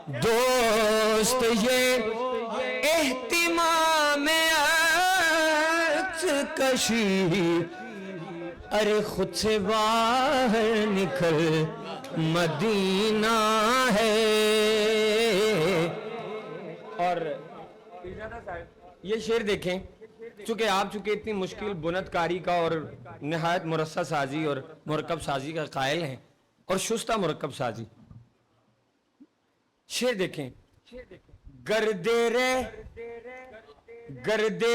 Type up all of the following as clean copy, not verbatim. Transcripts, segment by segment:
دوست یہ اہتمام عکس کشی، ارے خود سے باہر نکل مدینہ ہے۔ اور یہ شعر دیکھیں، چونکہ آپ اتنی مشکل بنت کاری کا اور نہایت مرصع سازی اور مرکب سازی کا قائل ہیں، اور شستہ مرکب سازی، شعر دیکھیں۔ گردے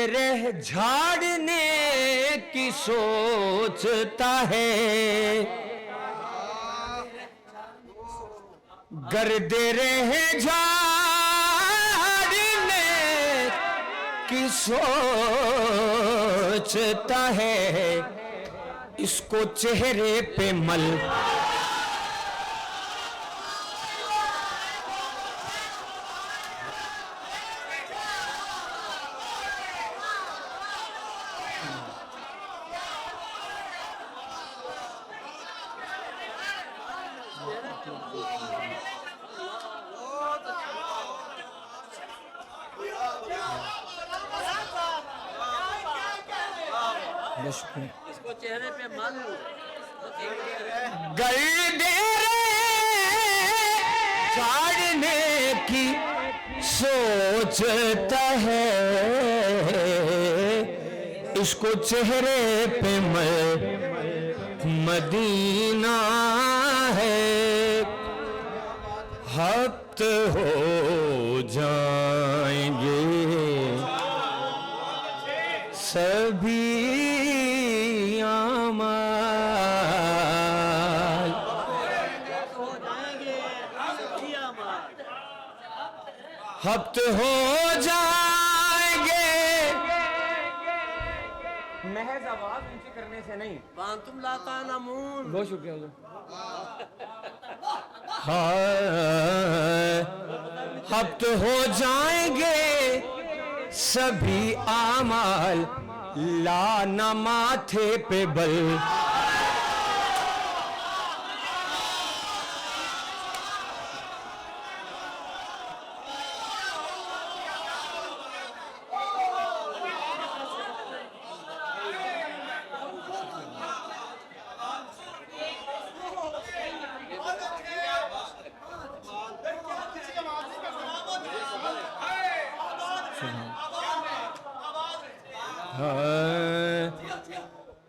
رہ جھاڑنے کی سوچتا ہے، گردے رہ جھاڑنے کی سوچتا ہے، اس کو چہرے پہ مل اس کو چہرے پہ مل گردے جھاڑنے کی سوچتا ہے، اس کو چہرے پہ مدینہ ہے۔ ہفت ہو جائیں گے سبھی اعمال، ہفت ہو جائیں گے، محض آواز اونچی کرنے سے نہیں، وانتم لا تعلمون۔ بہت شکریہ حضور۔ ہفت ہو جائیں گے سبھی اعمال، لانا ماتھے پہ بل،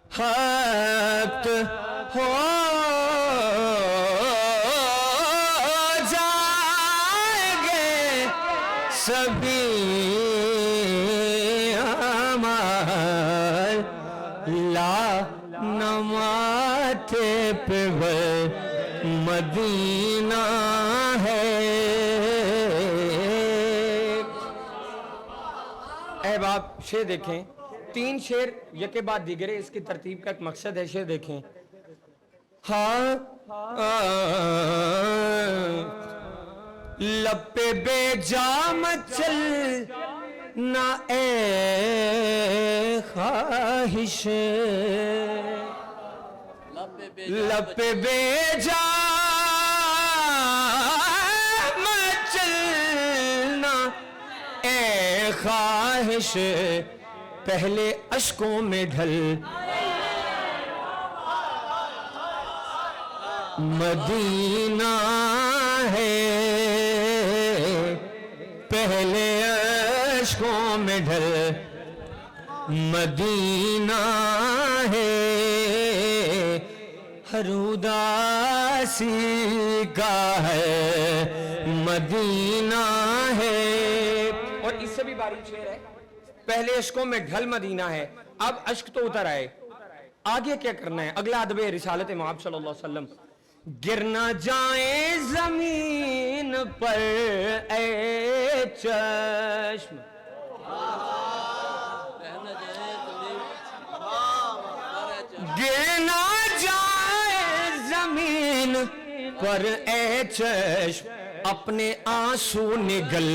ہفت ہو جائیں گے سبھی اعمال، لانا ماتھے پہ مدینہ ہے۔ اے باپ شعر دیکھیں، تین شعر یکے بعد دیگرے، اس کی ترتیب کا ایک مقصد ہے۔ شعر دیکھیں، لب پہ بے جام چل نہ اے خواہش، لب پہ بے جام چلنا اے خواہش، پہلے اشکوں میں ڈھل مدینہ ہے، پہلے اشکوں میں ڈھل مدینہ ہے، ہر اداسی کا ہے مدینہ ہے۔ اور اس سے بھی باریک شعر ہے، پہلے اشکوں میں ڈھل مدینہ ہے، اب اشک تو اتر آئے، آگے کیا کرنا ہے؟ اگلا ادب رسالت مآب صلی اللہ علیہ وسلم، گر نہ جائیں زمین پر اے چشم، گر نہ جائیں زمین پر اے چشم، اپنے آنسو نگل،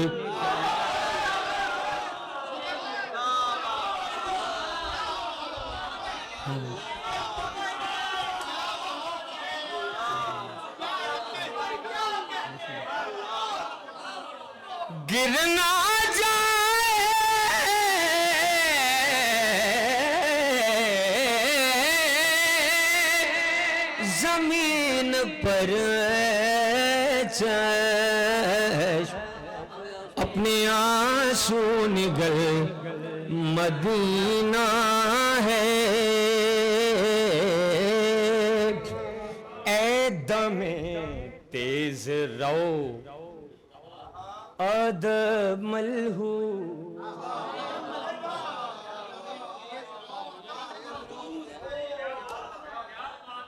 گرنا جائے زمین پر چشم اپنے آنسو نگل مدینہ ہے اے دم تیز رو ادب ملہو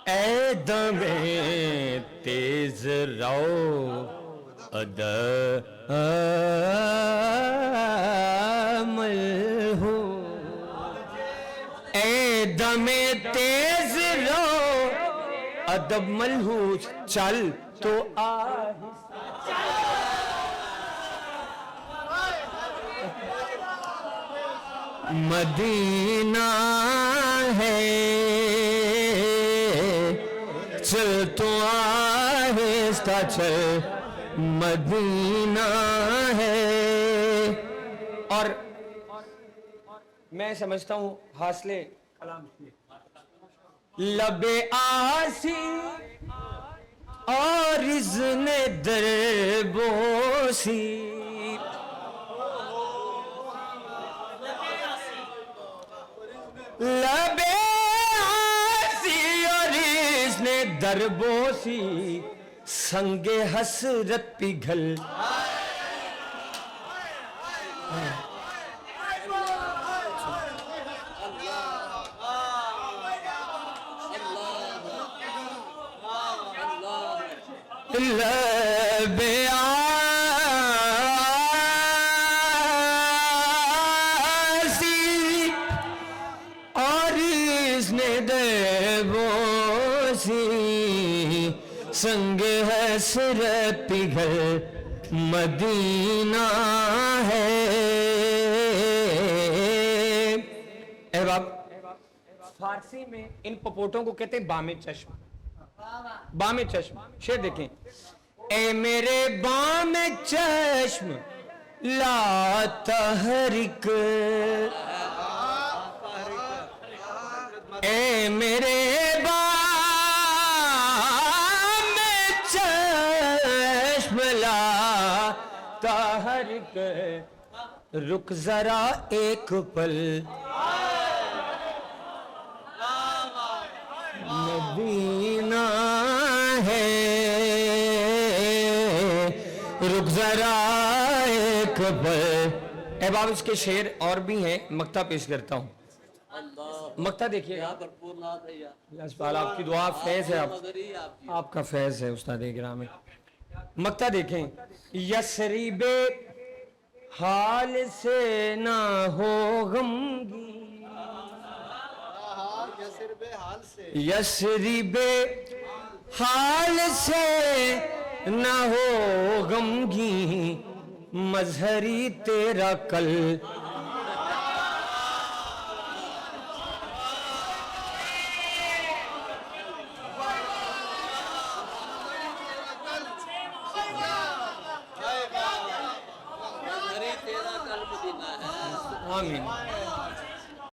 اے دم تیز رو ادب ملہو اے دم تیز رو ادب ملہو چل تو مدینہ ہے چل تو آہستہ چل مدینہ ہے اور میں سمجھتا ہوں حاصلے کلام لب آسی اور اذن دربوسی لب آسی اور اذن دربوسی سنگ حسرت پگھل لب آسی اور اذن دربوسی سنگ حسرت پگھل مدینہ ہے احباب فارسی میں ان پپوٹوں کو کہتے ہیں بام چشم بام چشم شعر دیکھیں اے میرے بام چشم لا تحرک اے میرے بام چشم لا تحرک رک ذرا ایک پل مدینہ ہے رک ذرا ایک پل احباب اس کے شعر اور بھی ہیں مقطع پیش کرتا ہوں مقطع دیکھیے اسپال آپ کی دعا فیض ہے آپ کا فیض ہے استاد گرامی مقطع دیکھیں یثرب حال سے نہ ہو غمگی یثرب حال سے نہ ہو غمگی مظہری تیرا کل آمین